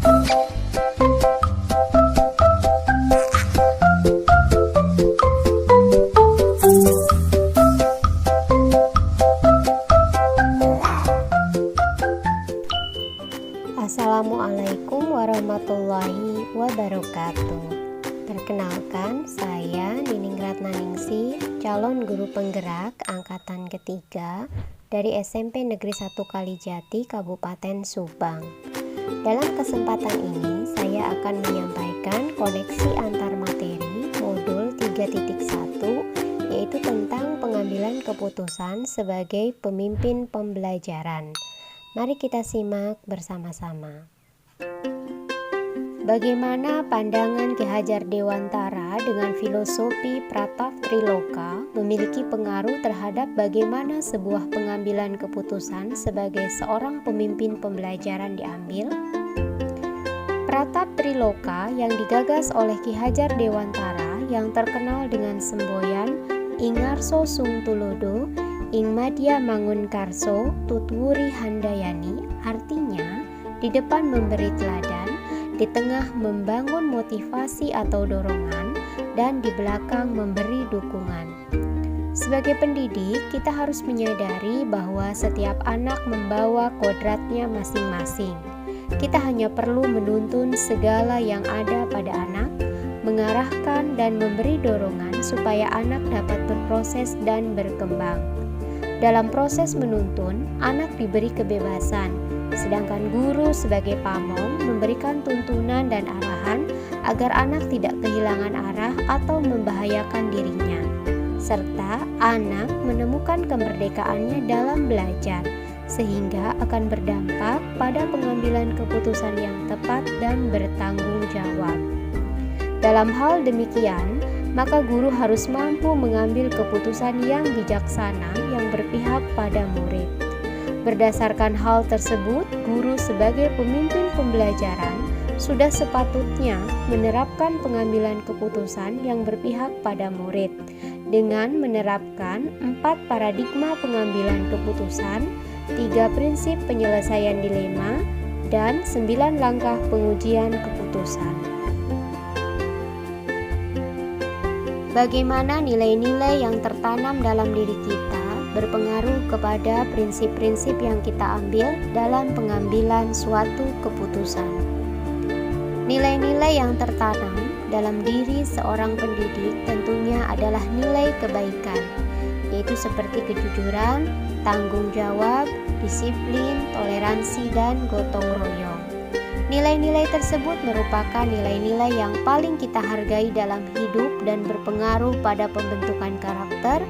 Assalamualaikum warahmatullahi wabarakatuh. Perkenalkan, saya Nining Ratnaningsih, calon guru penggerak angkatan ketiga dari SMP Negeri 1 Kalijati, Kabupaten Subang. Dalam kesempatan ini, saya akan menyampaikan koneksi antar materi modul 3.1, yaitu tentang pengambilan keputusan sebagai pemimpin pembelajaran. Mari kita simak bersama-sama. Bagaimana pandangan Ki Hajar Dewantara dengan filosofi Pratap-Triloka memiliki pengaruh terhadap bagaimana sebuah pengambilan keputusan sebagai seorang pemimpin pembelajaran diambil? Pratap-Triloka yang digagas oleh Ki Hajar Dewantara yang terkenal dengan semboyan Ingarso Sung Tulodo, Ing Madya Mangun Karso, Tutwuri Handayani, artinya di depan memberi teladan, di tengah membangun motivasi atau dorongan, dan di belakang memberi dukungan. Sebagai pendidik, kita harus menyadari bahwa setiap anak membawa kodratnya masing-masing. Kita hanya perlu menuntun segala yang ada pada anak, mengarahkan dan memberi dorongan supaya anak dapat berproses dan berkembang. Dalam proses menuntun, anak diberi kebebasan, sedangkan guru sebagai pamong memberikan tuntunan dan arahan agar anak tidak kehilangan arah atau membahayakan dirinya, serta anak menemukan kemerdekaannya dalam belajar, sehingga akan berdampak pada pengambilan keputusan yang tepat dan bertanggung jawab. Dalam hal demikian, maka guru harus mampu mengambil keputusan yang bijaksana yang berpihak pada murid. Berdasarkan hal tersebut, guru sebagai pemimpin pembelajaran sudah sepatutnya menerapkan pengambilan keputusan yang berpihak pada murid dengan menerapkan 4 paradigma pengambilan keputusan, 3 prinsip penyelesaian dilema, dan 9 langkah pengujian keputusan. Bagaimana nilai-nilai yang tertanam dalam diri kita berpengaruh kepada prinsip-prinsip yang kita ambil dalam pengambilan suatu keputusan. Nilai-nilai yang tertanam dalam diri seorang pendidik tentunya adalah nilai kebaikan, yaitu seperti kejujuran, tanggung jawab, disiplin, toleransi, dan gotong royong. Nilai-nilai tersebut merupakan nilai-nilai yang paling kita hargai dalam hidup dan berpengaruh pada pembentukan karakter,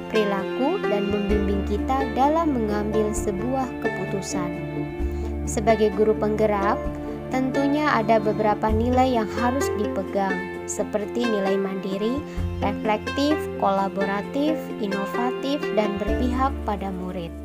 perilaku, dan membimbing kita dalam mengambil sebuah keputusan. Sebagai guru penggerak, tentunya ada beberapa nilai yang harus dipegang, seperti nilai mandiri, reflektif, kolaboratif, inovatif, dan berpihak pada murid.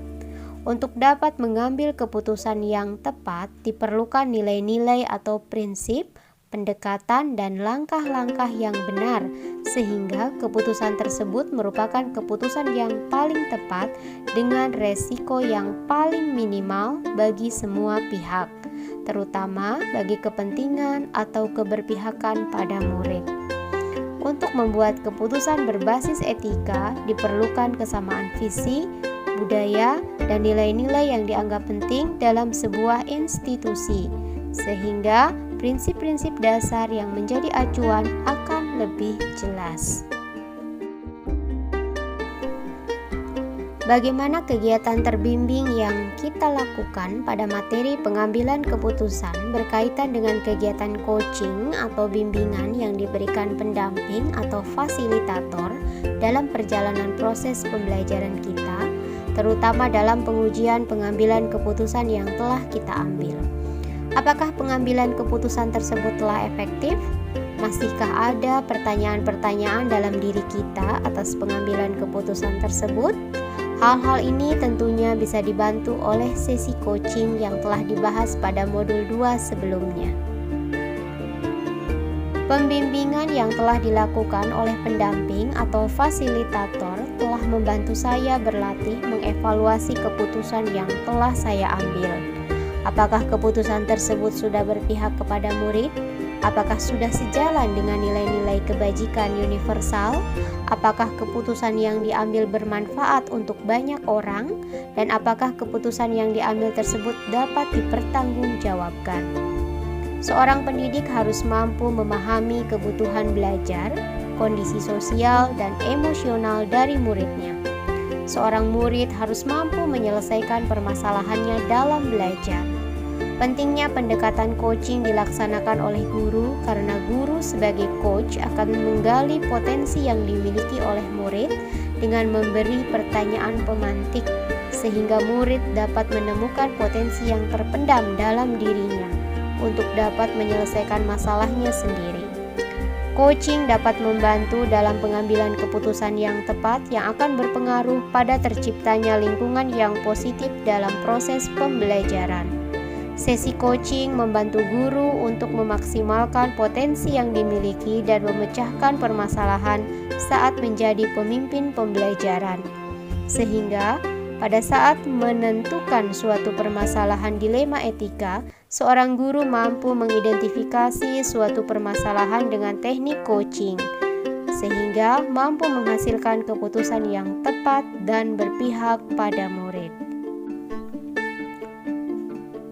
Untuk dapat mengambil keputusan yang tepat, diperlukan nilai-nilai atau prinsip, pendekatan, dan langkah-langkah yang benar, sehingga keputusan tersebut merupakan keputusan yang paling tepat dengan resiko yang paling minimal bagi semua pihak, terutama bagi kepentingan atau keberpihakan pada murid. Untuk membuat keputusan berbasis etika, diperlukan kesamaan visi, budaya, dan nilai-nilai yang dianggap penting dalam sebuah institusi, sehingga prinsip-prinsip dasar yang menjadi acuan akan lebih jelas. Bagaimana kegiatan terbimbing yang kita lakukan pada materi pengambilan keputusan berkaitan dengan kegiatan coaching atau bimbingan yang diberikan pendamping atau fasilitator dalam perjalanan proses pembelajaran kita, terutama dalam pengujian pengambilan keputusan yang telah kita ambil. Apakah pengambilan keputusan tersebut telah efektif? Masihkah ada pertanyaan-pertanyaan dalam diri kita atas pengambilan keputusan tersebut? Hal-hal ini tentunya bisa dibantu oleh sesi coaching yang telah dibahas pada modul 2 sebelumnya. Pembimbingan yang telah dilakukan oleh pendamping atau fasilitator telah membantu saya berlatih mengevaluasi keputusan yang telah saya ambil. Apakah keputusan tersebut sudah berpihak kepada murid? Apakah sudah sejalan dengan nilai-nilai kebajikan universal? Apakah keputusan yang diambil bermanfaat untuk banyak orang? Dan apakah keputusan yang diambil tersebut dapat dipertanggungjawabkan? Seorang pendidik harus mampu memahami kebutuhan belajar, kondisi sosial, dan emosional dari muridnya. Seorang murid harus mampu menyelesaikan permasalahannya dalam belajar. Pentingnya pendekatan coaching dilaksanakan oleh guru karena guru sebagai coach akan menggali potensi yang dimiliki oleh murid dengan memberi pertanyaan pemantik sehingga murid dapat menemukan potensi yang terpendam dalam dirinya untuk dapat menyelesaikan masalahnya sendiri. Coaching dapat membantu dalam pengambilan keputusan yang tepat yang akan berpengaruh pada terciptanya lingkungan yang positif dalam proses pembelajaran. Sesi coaching membantu guru untuk memaksimalkan potensi yang dimiliki dan memecahkan permasalahan saat menjadi pemimpin pembelajaran. Sehingga pada saat menentukan suatu permasalahan dilema etika, seorang guru mampu mengidentifikasi suatu permasalahan dengan teknik coaching, sehingga mampu menghasilkan keputusan yang tepat dan berpihak pada murid.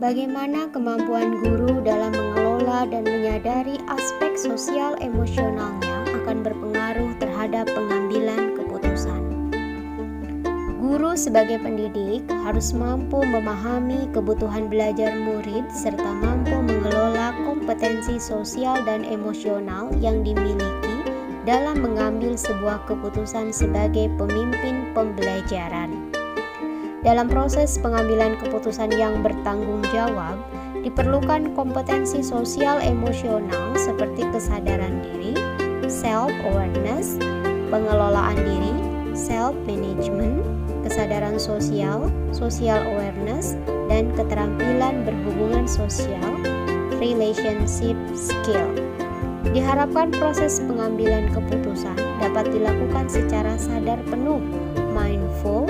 Bagaimana kemampuan guru dalam mengelola dan menyadari aspek sosial emosionalnya akan berpengaruh terhadap pengambilan keputusan. Guru sebagai pendidik harus mampu memahami kebutuhan belajar murid serta mampu mengelola kompetensi sosial dan emosional yang dimiliki dalam mengambil sebuah keputusan sebagai pemimpin pembelajaran. Dalam proses pengambilan keputusan yang bertanggung jawab, diperlukan kompetensi sosial emosional seperti kesadaran diri, self-awareness, pengelolaan diri, self-management, kesadaran sosial, social awareness, dan keterampilan berhubungan sosial, relationship skill. Diharapkan proses pengambilan keputusan dapat dilakukan secara sadar penuh, mindful,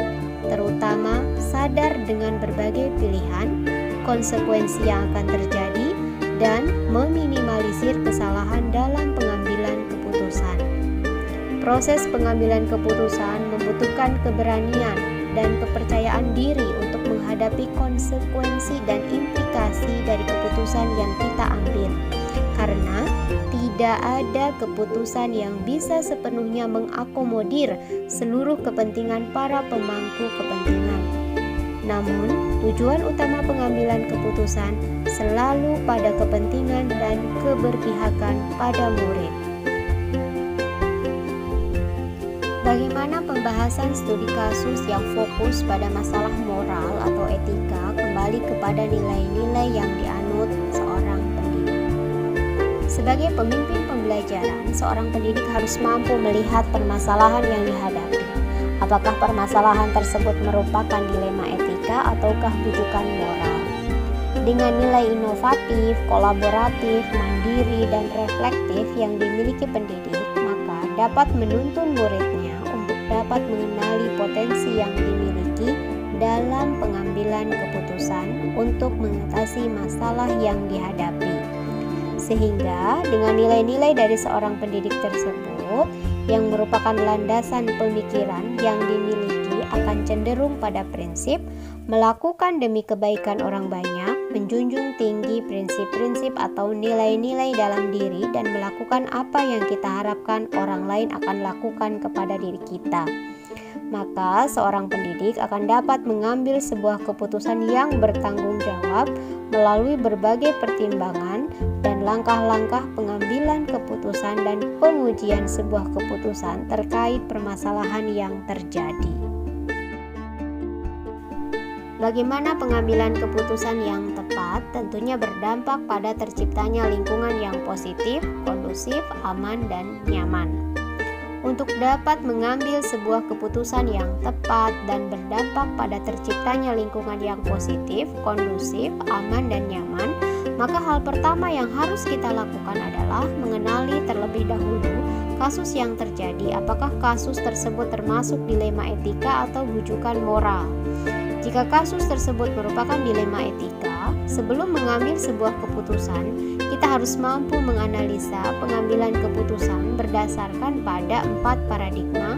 terutama sadar dengan berbagai pilihan, konsekuensi yang akan terjadi, dan meminimalisir kesalahan dalam pengambilan keputusan. Proses pengambilan keputusan membutuhkan keberanian dan kepercayaan diri untuk menghadapi konsekuensi dan implikasi dari keputusan yang kita ambil. Karena tidak ada keputusan yang bisa sepenuhnya mengakomodir seluruh kepentingan para pemangku kepentingan. Namun, tujuan utama pengambilan keputusan selalu pada kepentingan dan keberpihakan pada murid. Bagaimana pembahasan studi kasus yang fokus pada masalah moral atau etika kembali kepada nilai-nilai yang dianut seorang pendidik. Sebagai pemimpin pembelajaran, seorang pendidik harus mampu melihat permasalahan yang dihadapi. Apakah permasalahan tersebut merupakan dilema etika ataukah bujukan moral? Dengan nilai inovatif, kolaboratif, mandiri, dan reflektif yang dimiliki pendidik, maka dapat menuntun muridnya untuk dapat mengenali potensi yang dimiliki dalam pengambilan keputusan untuk mengatasi masalah yang dihadapi. Sehingga dengan nilai-nilai dari seorang pendidik tersebut yang merupakan landasan pemikiran yang dimiliki akan cenderung pada prinsip melakukan demi kebaikan orang banyak, menjunjung tinggi prinsip-prinsip atau nilai-nilai dalam diri dan melakukan apa yang kita harapkan orang lain akan lakukan kepada diri kita. Maka seorang pendidik akan dapat mengambil sebuah keputusan yang bertanggung jawab melalui berbagai pertimbangan dan langkah-langkah pengambilan keputusan dan pengujian sebuah keputusan terkait permasalahan yang terjadi. Bagaimana pengambilan keputusan yang tepat tentunya berdampak pada terciptanya lingkungan yang positif, kondusif, aman, dan nyaman. Untuk dapat mengambil sebuah keputusan yang tepat dan berdampak pada terciptanya lingkungan yang positif, kondusif, aman, dan nyaman, maka hal pertama yang harus kita lakukan adalah mengenali terlebih dahulu kasus yang terjadi, apakah kasus tersebut termasuk dilema etika atau bujukan moral. Jika kasus tersebut merupakan dilema etika, sebelum mengambil sebuah keputusan, kita harus mampu menganalisa pengambilan keputusan berdasarkan pada 4 paradigma,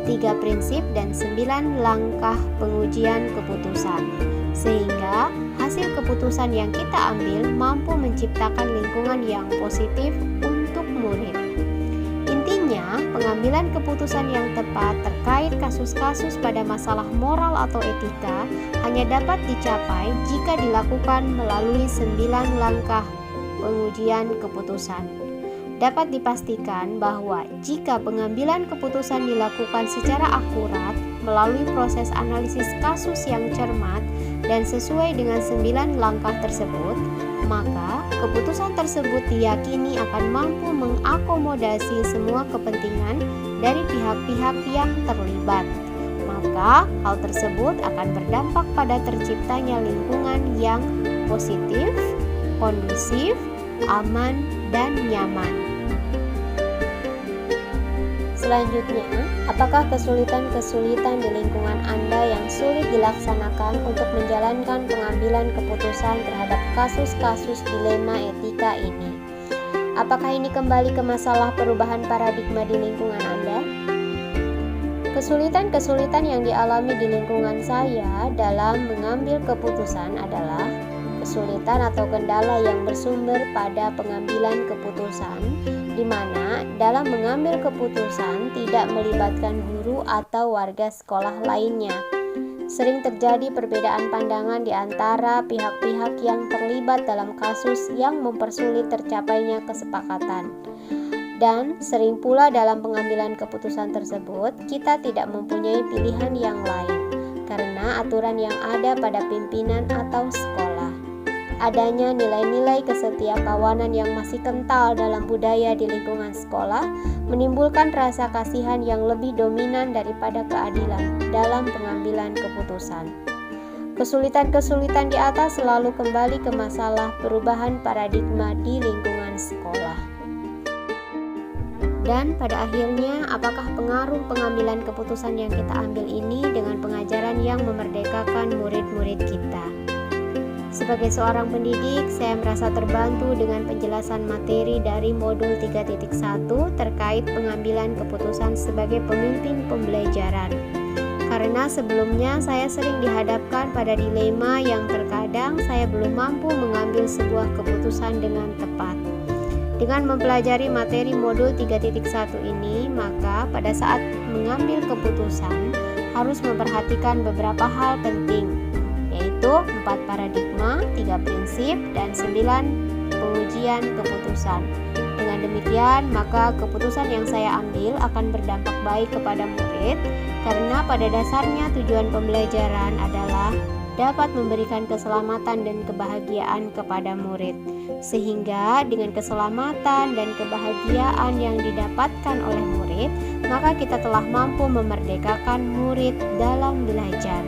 3 prinsip, dan 9 langkah pengujian keputusan. Sehingga hasil keputusan yang kita ambil mampu menciptakan lingkungan yang positif untuk murid. Intinya, pengambilan keputusan yang tepat terkait kasus-kasus pada masalah moral atau etika hanya dapat dicapai jika dilakukan melalui 9 langkah pengujian keputusan. Dapat dipastikan bahwa jika pengambilan keputusan dilakukan secara akurat melalui proses analisis kasus yang cermat dan sesuai dengan 9 langkah tersebut, maka keputusan tersebut diyakini akan mampu mengakomodasi semua kepentingan dari pihak-pihak yang terlibat. Maka hal tersebut akan berdampak pada terciptanya lingkungan yang positif, kondusif, aman, dan nyaman. Selanjutnya, apakah kesulitan-kesulitan di lingkungan Anda yang sulit dilaksanakan untuk menjalankan pengambilan keputusan terhadap kasus-kasus dilema etika ini? Apakah ini kembali ke masalah perubahan paradigma di lingkungan Anda? Kesulitan-kesulitan yang dialami di lingkungan saya dalam mengambil keputusan adalah kesulitan atau kendala yang bersumber pada pengambilan keputusan, di mana dalam mengambil keputusan tidak melibatkan guru atau warga sekolah lainnya. Sering terjadi perbedaan pandangan di antara pihak-pihak yang terlibat dalam kasus yang mempersulit tercapainya kesepakatan. Dan sering pula dalam pengambilan keputusan tersebut, kita tidak mempunyai pilihan yang lain, karena aturan yang ada pada pimpinan atau sekolah. Adanya nilai-nilai kesetiakawanan yang masih kental dalam budaya di lingkungan sekolah menimbulkan rasa kasihan yang lebih dominan daripada keadilan dalam pengambilan keputusan. Kesulitan-kesulitan di atas selalu kembali ke masalah perubahan paradigma di lingkungan sekolah. Dan pada akhirnya, apakah pengaruh pengambilan keputusan yang kita ambil ini dengan pengajaran yang memerdekakan murid-murid kita? Sebagai seorang pendidik, saya merasa terbantu dengan penjelasan materi dari modul 3.1 terkait pengambilan keputusan sebagai pemimpin pembelajaran. Karena sebelumnya saya sering dihadapkan pada dilema yang terkadang saya belum mampu mengambil sebuah keputusan dengan tepat. Dengan mempelajari materi modul 3.1 ini, maka pada saat mengambil keputusan harus memperhatikan beberapa hal penting, yaitu 4 paradigma, 3 prinsip, dan 9 pengujian keputusan. Dengan demikian, maka keputusan yang saya ambil akan berdampak baik kepada murid, karena pada dasarnya tujuan pembelajaran adalah dapat memberikan keselamatan dan kebahagiaan kepada murid. Sehingga dengan keselamatan dan kebahagiaan yang didapatkan oleh murid, maka kita telah mampu memerdekakan murid dalam belajar.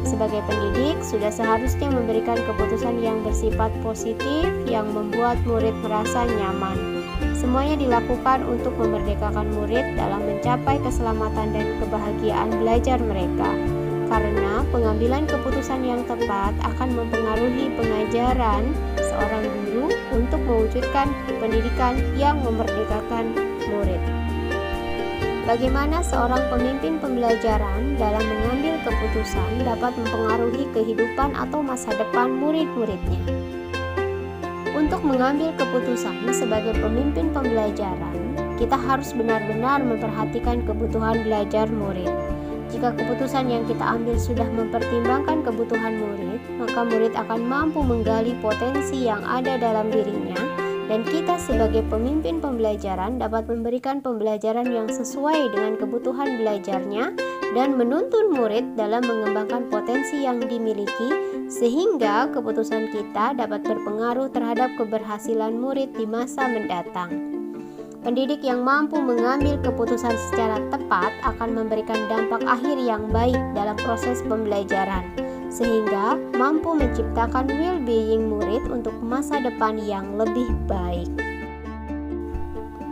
Sebagai pendidik, sudah seharusnya memberikan keputusan yang bersifat positif yang membuat murid merasa nyaman. Semuanya dilakukan untuk memerdekakan murid dalam mencapai keselamatan dan kebahagiaan belajar mereka. Karena pengambilan keputusan yang tepat akan mempengaruhi pengajaran seorang guru untuk mewujudkan pendidikan yang memerdekakan murid. Bagaimana seorang pemimpin pembelajaran dalam mengambil keputusan dapat mempengaruhi kehidupan atau masa depan murid-muridnya? Untuk mengambil keputusan sebagai pemimpin pembelajaran, kita harus benar-benar memperhatikan kebutuhan belajar murid. Jika keputusan yang kita ambil sudah mempertimbangkan kebutuhan murid, maka murid akan mampu menggali potensi yang ada dalam dirinya, dan kita sebagai pemimpin pembelajaran dapat memberikan pembelajaran yang sesuai dengan kebutuhan belajarnya dan menuntun murid dalam mengembangkan potensi yang dimiliki, sehingga keputusan kita dapat berpengaruh terhadap keberhasilan murid di masa mendatang. Pendidik yang mampu mengambil keputusan secara tepat akan memberikan dampak akhir yang baik dalam proses pembelajaran, sehingga mampu menciptakan well-being murid untuk masa depan yang lebih baik.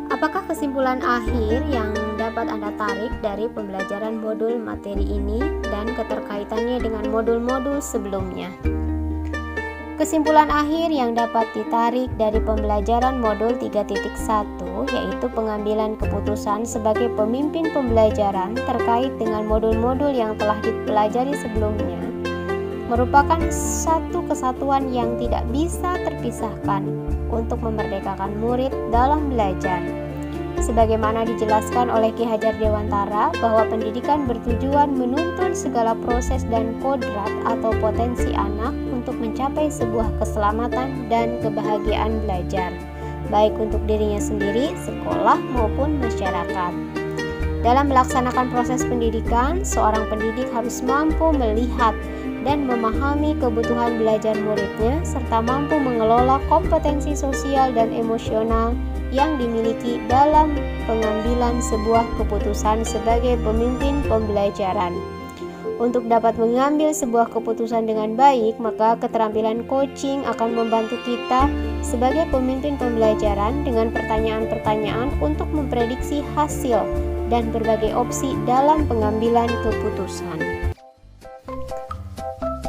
Apakah kesimpulan akhir yang dapat Anda tarik dari pembelajaran modul materi ini dan keterkaitannya dengan modul-modul sebelumnya? Kesimpulan akhir yang dapat ditarik dari pembelajaran modul 3.1 yaitu pengambilan keputusan sebagai pemimpin pembelajaran terkait dengan modul-modul yang telah dipelajari sebelumnya merupakan satu kesatuan yang tidak bisa terpisahkan untuk memerdekakan murid dalam belajar. Sebagaimana dijelaskan oleh Ki Hajar Dewantara bahwa pendidikan bertujuan menuntun segala proses dan kodrat atau potensi anak untuk mencapai sebuah keselamatan dan kebahagiaan belajar, baik untuk dirinya sendiri, sekolah maupun masyarakat. Dalam melaksanakan proses pendidikan, seorang pendidik harus mampu melihat dan memahami kebutuhan belajar muridnya serta mampu mengelola kompetensi sosial dan emosional yang dimiliki dalam pengambilan sebuah keputusan sebagai pemimpin pembelajaran. Untuk dapat mengambil sebuah keputusan dengan baik, maka keterampilan coaching akan membantu kita sebagai pemimpin pembelajaran dengan pertanyaan-pertanyaan untuk memprediksi hasil dan berbagai opsi dalam pengambilan keputusan.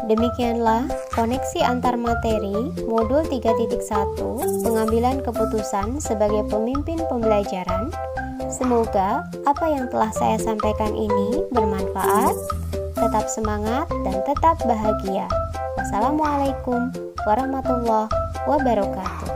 Demikianlah koneksi antar materi modul 3.1 pengambilan keputusan sebagai pemimpin pembelajaran. Semoga apa yang telah saya sampaikan ini bermanfaat. Tetap semangat dan tetap bahagia. Wassalamualaikum warahmatullahi wabarakatuh.